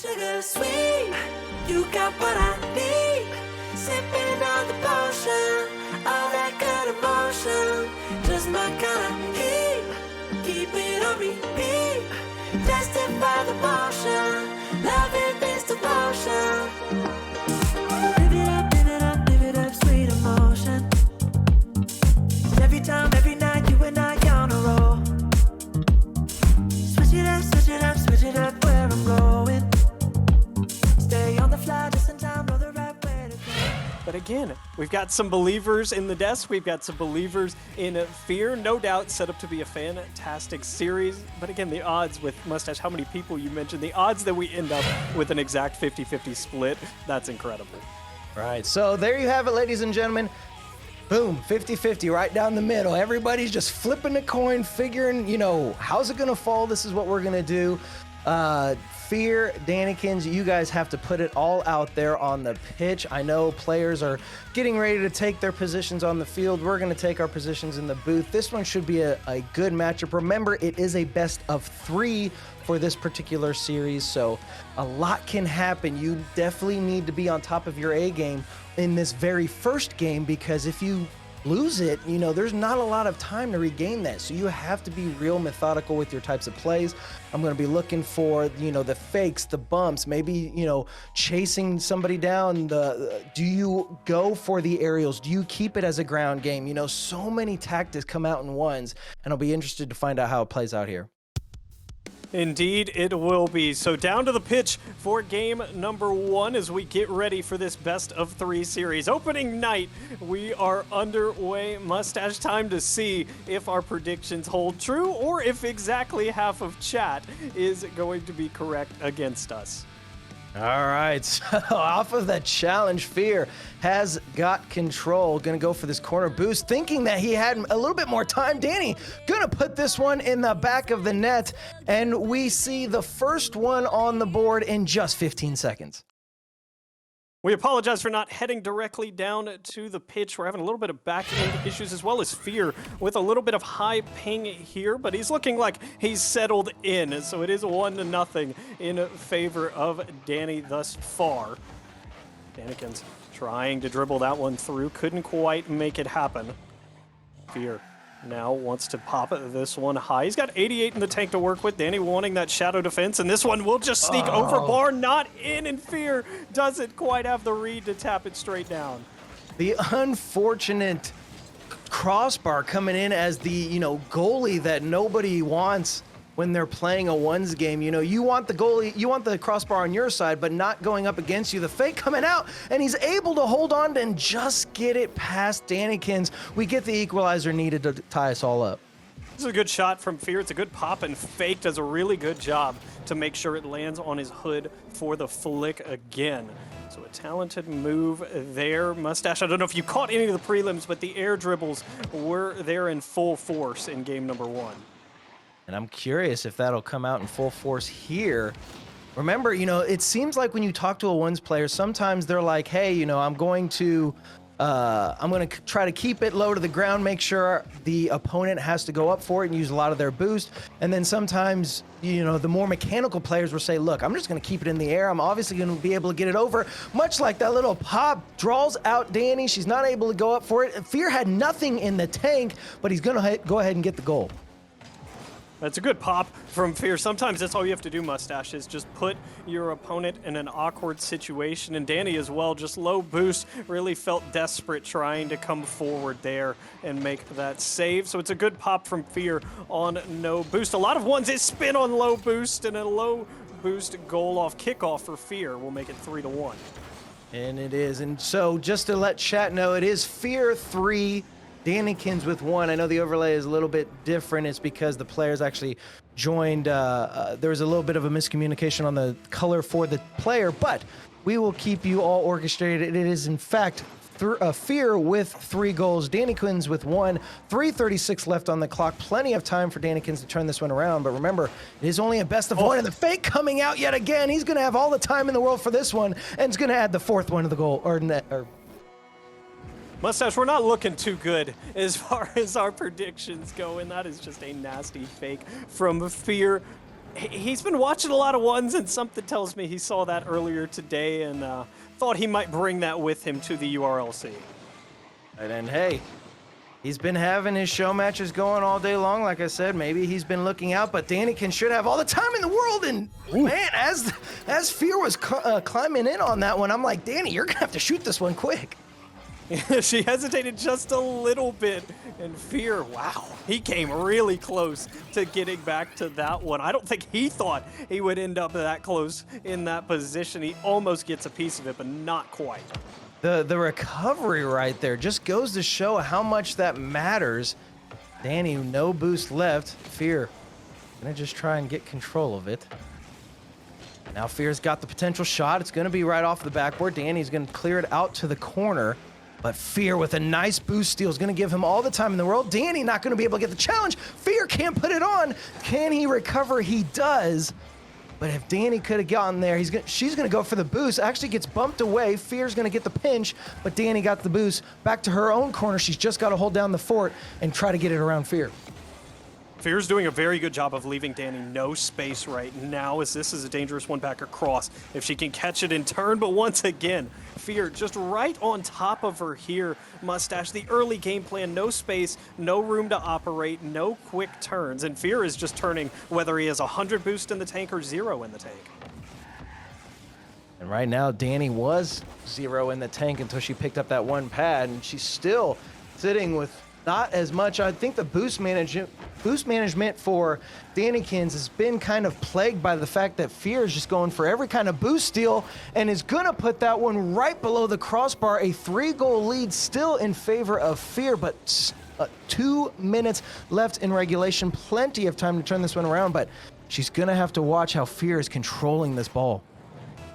sugar sweet. You got what I need. Sipping on the potion, all that good emotion. Just my kind of heat. Keep it on repeat. Testify the motion. Loving this devotion. Live it up, sweet emotion. Every time, every night, you and I on a roll. Switch it up, switch it up, switch it up where I'm going. Stay on the fly just in time, know the right way to go. But again, we've got some believers in the desk. We've got some believers in Fear. No doubt set up to be a fantastic series. But again, the odds with Mustache, how many people you mentioned, the odds that we end up with an exact 50-50 split, that's incredible. Right, so there you have it, ladies and gentlemen. Boom, 50-50 right down the middle. Everybody's just flipping a coin, figuring, you know, how's it going to fall? This is what we're going to do. Fear, Dannykins, you guys have to put it all out there on the pitch. I know players are getting ready to take their positions on the field. We're going to take our positions in the booth. This one should be a good matchup. Remember, it is a best of 3 for this particular series, so a lot can happen. You definitely need to be on top of your A game in this very first game, because if you lose it, you know, there's not a lot of time to regain that. So you have to be real methodical with your types of plays. I'm going to be looking for, you know, the fakes, the bumps, maybe, you know, chasing somebody down. Do you go for the aerials? Do you keep it as a ground game? You know, so many tactics come out in ones, and I'll be interested to find out how it plays out here. Indeed, it will be. So down to the pitch for game number 1 as we get ready for this best of 3 series. Opening night, we are underway. Mustache, time to see if our predictions hold true or if exactly half of chat is going to be correct against us. All right, so off of that challenge, Fear has got control. Gonna go for this corner boost, thinking that he had a little bit more time. Danny gonna put this one in the back of the net, and we see the first one on the board in just 15 seconds. We apologize for not heading directly down to the pitch. We're having a little bit of back-end issues, as well as Fear with a little bit of high ping here, but he's looking like he's settled in. So it is 1-0 in favor of Danny thus far. Dannykins trying to dribble that one through. Couldn't quite make it happen. Fear now wants to pop this one high. He's got 88 in the tank to work with. Danny wanting that shadow defense, and this one will just sneak over bar, not in, and Fear doesn't quite have the read to tap it straight down. The unfortunate crossbar coming in as the, you know, goalie that nobody wants when they're playing a ones game. You know, you want the goalie, you want the crossbar on your side, but not going up against you. The fake coming out, and he's able to hold on and just get it past Dannykins. We get the equalizer needed to tie us all up. This is a good shot from Fear. It's a good pop, and Fake does a really good job to make sure it lands on his hood for the flick again. So a talented move there. Mustache, I don't know if you caught any of the prelims, but the air dribbles were there in full force in game number 1. And I'm curious if that'll come out in full force here. Remember, you know, it seems like when you talk to a ones player, sometimes they're like, hey, you know, I'm going to try to keep it low to the ground, make sure the opponent has to go up for it and use a lot of their boost. And then sometimes, you know, the more mechanical players will say, look, I'm just going to keep it in the air. I'm obviously going to be able to get it over. Much like that little pop draws out Danny. She's not able to go up for it. Fear had nothing in the tank, but he's going to go ahead and get the goal. That's a good pop from Fear. Sometimes that's all you have to do, Mustache, is just put your opponent in an awkward situation. And Danny as well, just low boost, really felt desperate trying to come forward there and make that save. So it's a good pop from Fear on no boost. A lot of ones is spin on low boost, and a low boost goal off kickoff for Fear will make it 3-1. And it is. And so just to let chat know, it is Fear 3, Dannykins with 1. I know the overlay is a little bit different. It's because the players actually joined. There was a little bit of a miscommunication on the color for the player, but we will keep you all orchestrated. It is, in fact, Fear with 3 goals, Dannykins with 1, 3:36 left on the clock. Plenty of time for Dannykins to turn this one around, but remember, it is only a best of 1, and the fake coming out yet again. He's going to have all the time in the world for this one, and he's going to add the 4th one to the goal, or net, or Mustache, we're not looking too good as far as our predictions go, and that is just a nasty fake from Fear. He's been watching a lot of ones, and something tells me he saw that earlier today and thought he might bring that with him to the URLC. And hey, he's been having his show matches going all day long. Like I said, maybe he's been looking out, but Dannykin should have all the time in the world. And man, as Fear was climbing in on that one, I'm like, Danny, you're gonna have to shoot this one quick. She hesitated just a little bit, and Fear, wow, he came really close to getting back to that one. I don't think he thought he would end up that close in that position. He almost gets a piece of it, but not quite. The recovery right there just goes to show how much that matters. Danny, no boost left. Fear gonna just try and get control of it. Now Fear's got the potential shot. It's gonna be right off the backboard. Danny's gonna clear it out to the corner. But Fear with a nice boost steal is going to give him all the time in the world. Danny not going to be able to get the challenge. Fear can't put it on. Can he recover? He does. But if Danny could have gotten there, she's going to go for the boost. Actually gets bumped away. Fear's going to get the pinch, but Danny got the boost. Back to her own corner. She's just got to hold down the fort and try to get it around Fear. Fear's doing a very good job of leaving Danny no space right now, as this is a dangerous one back across if she can catch it in turn. But once again, Fear just right on top of her here. Mustache, the early game plan, no space, no room to operate, no quick turns. And Fear is just turning whether he has 100 boost in the tank or 0 in the tank. And right now, Danny was 0 in the tank until she picked up that one pad, and she's still sitting with not as much. I think the boost management for Dannykins has been kind of plagued by the fact that Fear is just going for every kind of boost steal and is going to put that one right below the crossbar. A 3-goal lead still in favor of Fear, but 2 minutes left in regulation. Plenty of time to turn this one around, but she's going to have to watch how Fear is controlling this ball.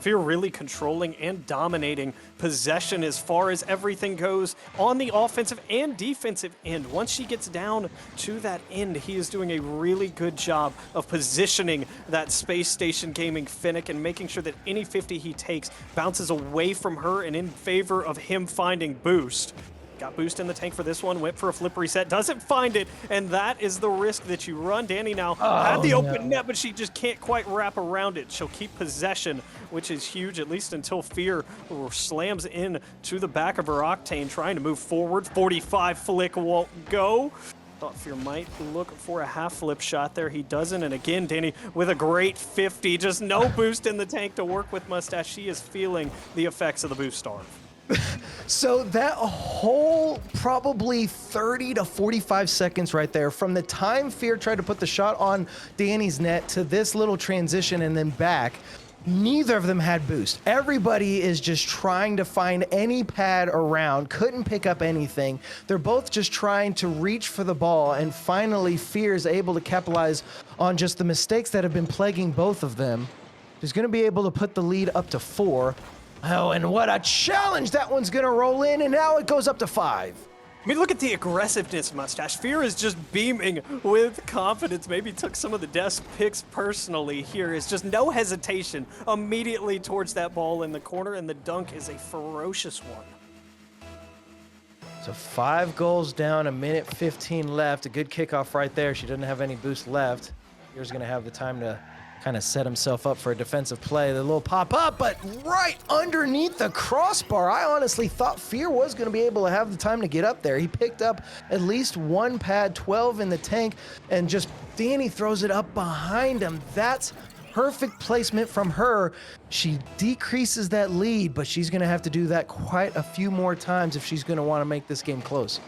Fear really controlling and dominating possession as far as everything goes on the offensive and defensive end. Once she gets down to that end, he is doing a really good job of positioning that Space Station Gaming Finnick and making sure that any 50 he takes bounces away from her and in favor of him finding boost. Got boost in the tank for this one, went for a flip reset, doesn't find it, and that is the risk that you run. Danny now had the open net, but she just can't quite wrap around it. She'll keep possession, which is huge, at least until Fear slams in to the back of her Octane, trying to move forward. 45 flick won't go. Thought Fear might look for a half flip shot there. He doesn't, and again, Danny with a great 50, just no boost in the tank to work with Mustache. She is feeling the effects of the boost starve. So that whole probably 30 to 45 seconds right there from the time Fear tried to put the shot on Danny's net to this little transition and then back, neither of them had boost. Everybody is just trying to find any pad around, couldn't pick up anything. They're both just trying to reach for the ball, and finally Fear is able to capitalize on just the mistakes that have been plaguing both of them. She's going to be able to put the lead up to 4. Oh, and what a challenge that one's going to roll in, and now it goes up to 5. I mean, look at the aggressiveness, Mustache. Fear is just beaming with confidence. Maybe took some of the desk picks personally here. It's just no hesitation immediately towards that ball in the corner, and the dunk is a ferocious one. So 5 goals down, 1:15 left. A good kickoff right there. She doesn't have any boost left. Fear's going to have the time to kind of set himself up for a defensive play. The little pop up, but right underneath the crossbar. I honestly thought Fear was going to be able to have the time to get up there. He picked up at least one pad, 12 in the tank, and just Danny throws it up behind him. That's perfect placement from her. She decreases that lead, but she's going to have to do that quite a few more times if she's going to want to make this game close.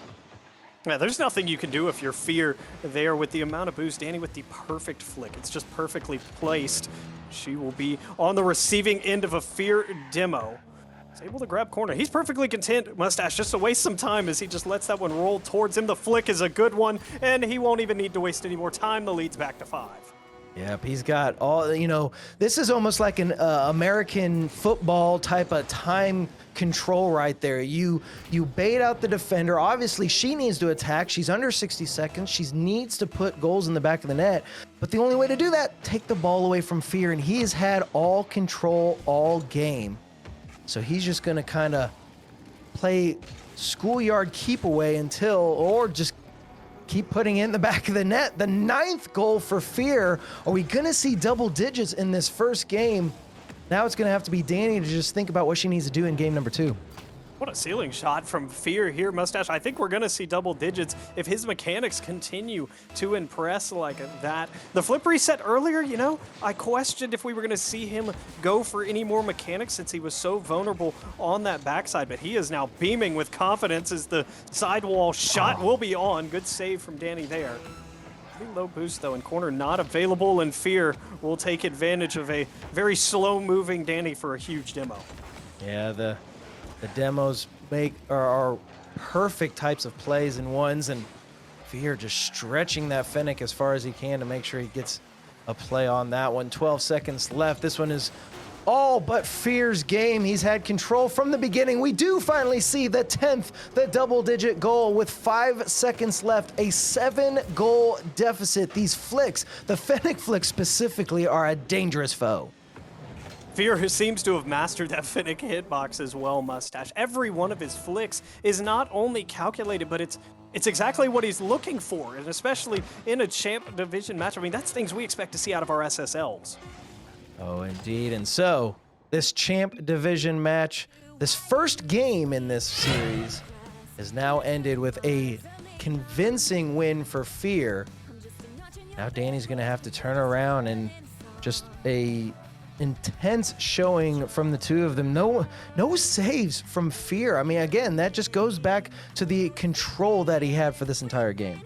Yeah, there's nothing you can do if you're Fear there with the amount of boost. Danny with the perfect flick. It's just perfectly placed. She will be on the receiving end of a Fear demo. He's able to grab corner. He's perfectly content, Mustache, just to waste some time as he just lets that one roll towards him. The flick is a good one, and he won't even need to waste any more time. The lead's back to 5. Yep, he's got all, this is almost like an American football type of time control right there. You bait out the defender. Obviously, she needs to attack. She's under 60 seconds. She needs to put goals in the back of the net. But the only way to do that, take the ball away from Fear, and he has had all control all game. So he's just going to kind of play schoolyard keep away until, or just keep putting it in the back of the net. The 9th goal for Fear. Are we going to see double digits in this first game? Now it's going to have to be Danny to just think about what she needs to do in game number 2. What a ceiling shot from Fear here, Mustache. I think we're going to see double digits if his mechanics continue to impress like that. The flip reset earlier, you know, I questioned if we were going to see him go for any more mechanics since he was so vulnerable on that backside, but he is now beaming with confidence as the sidewall shot will be on. Good save from Danny there. Pretty low boost though, and corner not available, and Fear will take advantage of a very slow-moving Danny for a huge demo. Yeah, the demos are perfect types of plays and ones, and Fear just stretching that Fennec as far as he can to make sure he gets a play on that one. 12 seconds left. This one is all but Fear's game. He's had control from the beginning. We do finally see the 10th, the double-digit goal with 5 seconds left, a 7-goal deficit. These flicks, the Fennec flicks specifically, are a dangerous foe. Fear, who seems to have mastered that Fennec hitbox as well, Mustache. Every one of his flicks is not only calculated, but it's exactly what he's looking for, and especially in a champ division match. I mean, that's things we expect to see out of our SSLs. Oh, indeed. And so, this champ division match, this first game in this series, is now ended with a convincing win for Fear. Now Danny's going to have to turn around and just a intense showing from the two of them. No saves from Fear. I mean, again, that just goes back to the control that he had for this entire game.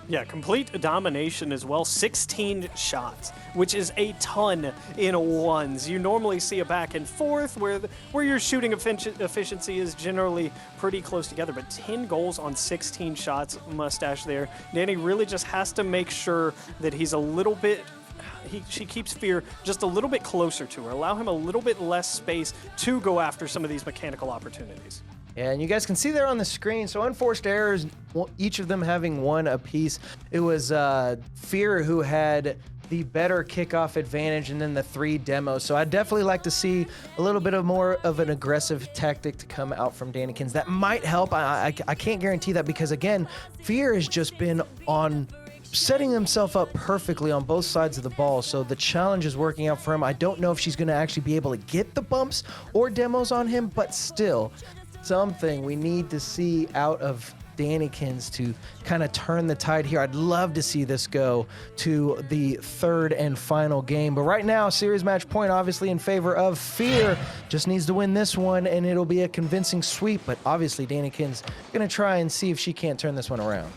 Yeah, complete domination as well. 16 shots, which is a ton in ones. You normally see a back and forth where your shooting efficiency is generally pretty close together, but 10 goals on 16 shots, Mustache there. Danny really just has to make sure that he's a little bit she keeps Fear just a little bit closer to her, allow him a little bit less space to go after some of these mechanical opportunities. Yeah, and you guys can see there on the screen, so unforced errors, each of them having one apiece. It was Fear who had the better kickoff advantage, and then the 3 demos. So I'd definitely like to see a little bit of more of an aggressive tactic to come out from Dannykins. That might help. I can't guarantee that because, again, Fear has just been on setting himself up perfectly on both sides of the ball, so the challenge is working out for him. I don't know if she's going to actually be able to get the bumps or demos on him, but still, something we need to see out of Dannykins to kind of turn the tide here. I'd love to see this go to the 3rd and final game, but right now, series match point obviously in favor of Fear. Just needs to win this one, and it'll be a convincing sweep, but obviously Dannykins going to try and see if she can't turn this one around.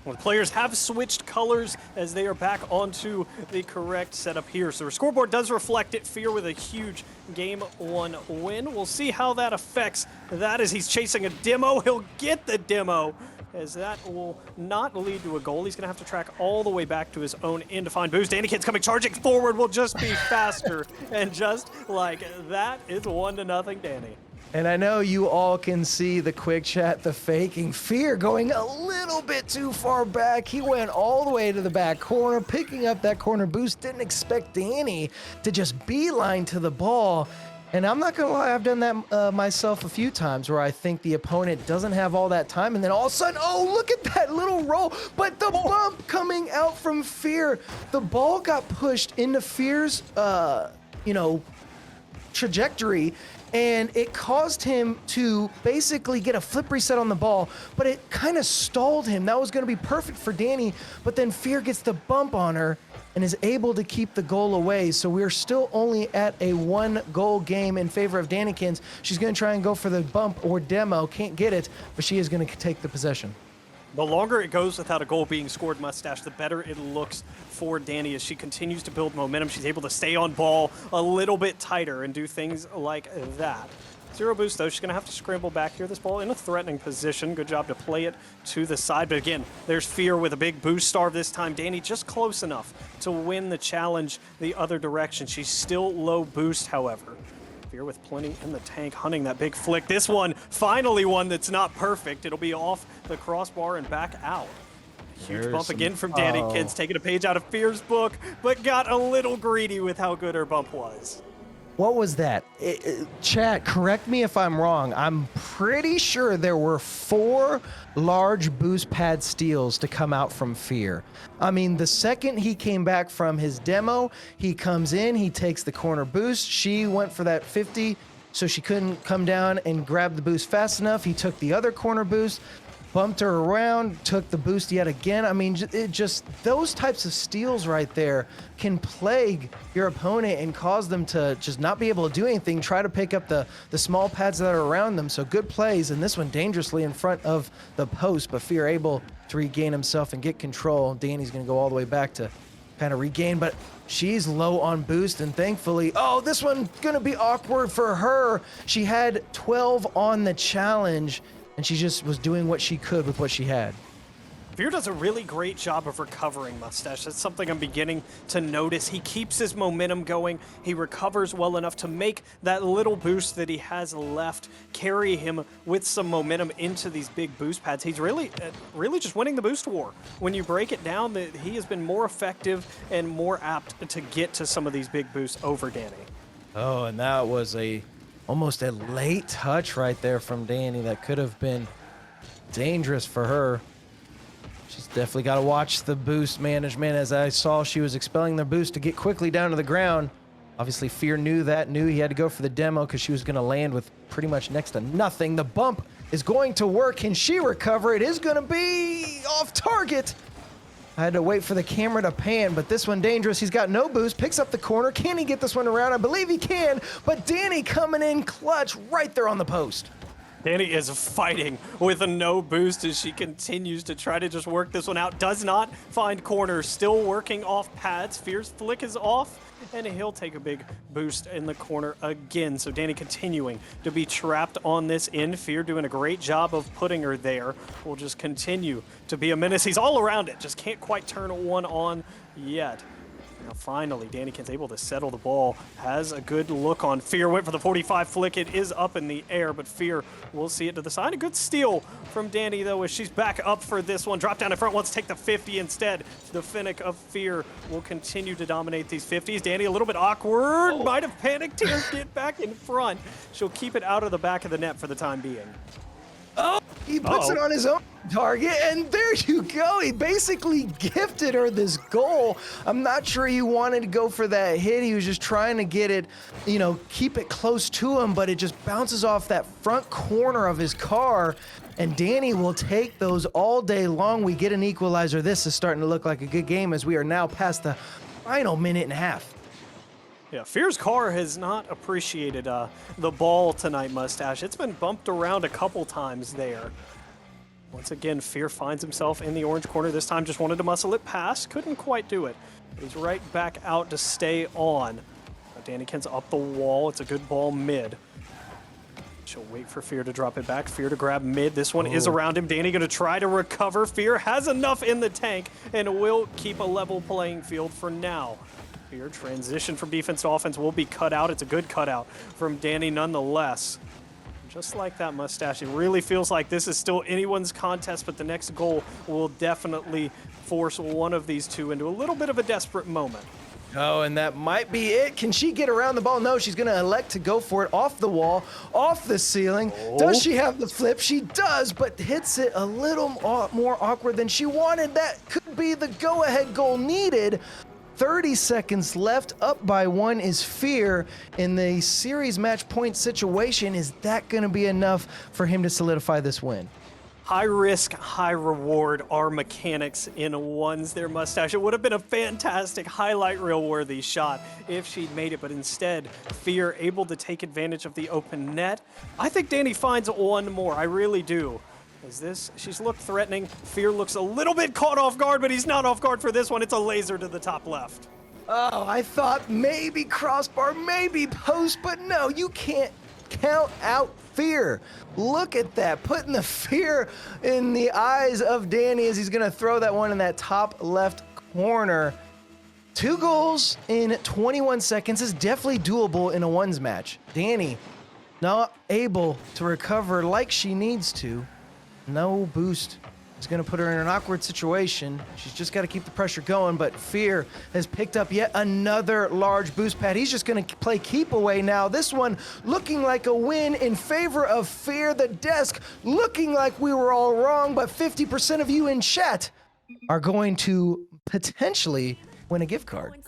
Well, the players have switched colors as they are back onto the correct setup here. So our scoreboard does reflect it. Fear with a huge Game 1 win. We'll see how that affects that as he's chasing a demo. He'll get the demo as that will not lead to a goal. He's going to have to track all the way back to his own end to find boost. Dannykins coming charging forward will just be faster. And just like that, it's 1-0 Danny. And I know you all can see the quick chat, the faking. Fear going a little bit too far back. He went all the way to the back corner, picking up that corner boost. Didn't expect Danny to just beeline to the ball. And I'm not going to lie, I've done that myself a few times where I think the opponent doesn't have all that time. And then all of a sudden, oh, look at that little roll. But the bump coming out from Fear. The ball got pushed into Fear's, trajectory. And it caused him to basically get a flip reset on the ball, but it kind of stalled him. That was going to be perfect for Danny, but then Fear gets the bump on her and is able to keep the goal away. So we're still only at a 1-goal game in favor of Dannykins. She's going to try and go for the bump or demo. Can't get it, but she is going to take the possession. The longer it goes without a goal being scored, Mustache, the better it looks for Danny as she continues to build momentum. She's able to stay on ball a little bit tighter and do things like that. 0 boost, though. She's going to have to scramble back here. This ball in a threatening position. Good job to play it to the side. But again, there's Fear with a big boost starve this time. Danny just close enough to win the challenge the other direction. She's still low boost, however. Fear with plenty in the tank, hunting that big flick. This one, finally one that's not perfect. It'll be off the crossbar and back out. Huge bump again from Dannykins, taking a page out of Fear's book, but got a little greedy with how good her bump was. What was that? Chat, correct me if I'm wrong. I'm pretty sure there were 4 large boost pad steals to come out from Fear. I mean, the second he came back from his demo, he comes in, he takes the corner boost. She went for that 50, so she couldn't come down and grab the boost fast enough. He took the other corner boost, bumped her around, took the boost yet again. I mean, it just, those types of steals right there can plague your opponent and cause them to just not be able to do anything, try to pick up the small pads that are around them. So good plays, and this one dangerously in front of the post, but Fear able to regain himself and get control. Danny's going to go all the way back to kind of regain, but she's low on boost, and thankfully, oh, this one's going to be awkward for her. She had 12 on the challenge, and she just was doing what she could with what she had. Fear does a really great job of recovering, Mustache. That's something I'm beginning to notice. He keeps his momentum going. He recovers well enough to make that little boost that he has left carry him with some momentum into these big boost pads. He's really just winning the boost war. When you break it down, he has been more effective and more apt to get to some of these big boosts over Danny. Oh, and that was almost a late touch right there from Danny that could have been dangerous for her. She's definitely got to watch the boost management. As I saw, she was expelling the boost to get quickly down to the ground. Obviously, Fear knew he had to go for the demo because she was going to land with pretty much next to nothing. The bump is going to work. Can she recover? It is going to be off target. I had to wait for the camera to pan, but this one dangerous. He's got no boost, picks up the corner. Can he get this one around? I believe he can, but Danny coming in clutch right there on the post. Danny is fighting with a no boost as she continues to try to just work this one out. Does not find corners, still working off pads. Fear's flick is off, and he'll take a big boost in the corner again. So Danny continuing to be trapped on this end. Fear doing a great job of putting her there. Will just continue to be a menace. He's all around it, just can't quite turn one on yet. Now finally, Dannykin's able to settle the ball, has a good look on Fear, went for the 45 flick. It is up in the air, but Fear will see it to the side. A good steal from Danny, though, as she's back up for this one. Drop down in front, wants to take the 50 instead. The Finnick of Fear will continue to dominate these 50s. Danny a little bit awkward, might have panicked here, get back in front. She'll keep it out of the back of the net for the time being. Oh, he puts it on his own target, and there you go. He basically gifted her this goal. I'm not sure he wanted to go for that hit. He was just trying to get it, keep it close to him, but it just bounces off that front corner of his car, and Danny will take those all day long. We get an equalizer. This is starting to look like a good game as we are now past the final minute and a half. Yeah, Fear's car has not appreciated the ball tonight, Mustache. It's been bumped around a couple times there. Once again, Fear finds himself in the orange corner. This time just wanted to muscle it past. Couldn't quite do it. But he's right back out to stay on. Dannykin's up the wall. It's a good ball mid. She'll wait for Fear to drop it back. Fear to grab mid. This one is around him. Danny going to try to recover. Fear has enough in the tank and will keep a level playing field for now. Fear transition from defense to offense will be cut out. It's a good cutout from Danny nonetheless. Just like that, Mustache. It really feels like this is still anyone's contest, but the next goal will definitely force one of these two into a little bit of a desperate moment. Oh, and that might be it. Can she get around the ball? No, she's going to elect to go for it off the wall, off the ceiling. Does she have the flip? She does, but hits it a little more awkward than she wanted. That could be the go-ahead goal needed. 30 seconds left, up by 1 is Fear. In the series match point situation, is that going to be enough for him to solidify this win? High risk, high reward are mechanics in ones there, Mustache. It would have been a fantastic highlight reel worthy shot if she'd made it, but instead, Fear able to take advantage of the open net. I think Danny finds one more, I really do. She's looked threatening. Fear looks a little bit caught off guard, but he's not off guard for this one. It's a laser to the top left. Oh, I thought maybe crossbar, maybe post, but no, you can't count out Fear. Look at that, putting the fear in the eyes of Danny as he's gonna throw that one in that top left corner. 2 goals in 21 seconds is definitely doable in a ones match. Danny not able to recover like she needs to. No boost He's going to put her in an awkward situation. She's just got to keep the pressure going, but Fear has picked up yet another large boost pad. He's just going to play keep away now. This one looking like a win in favor of Fear. The desk looking like we were all wrong, but 50% of you in chat are going to potentially win a gift card.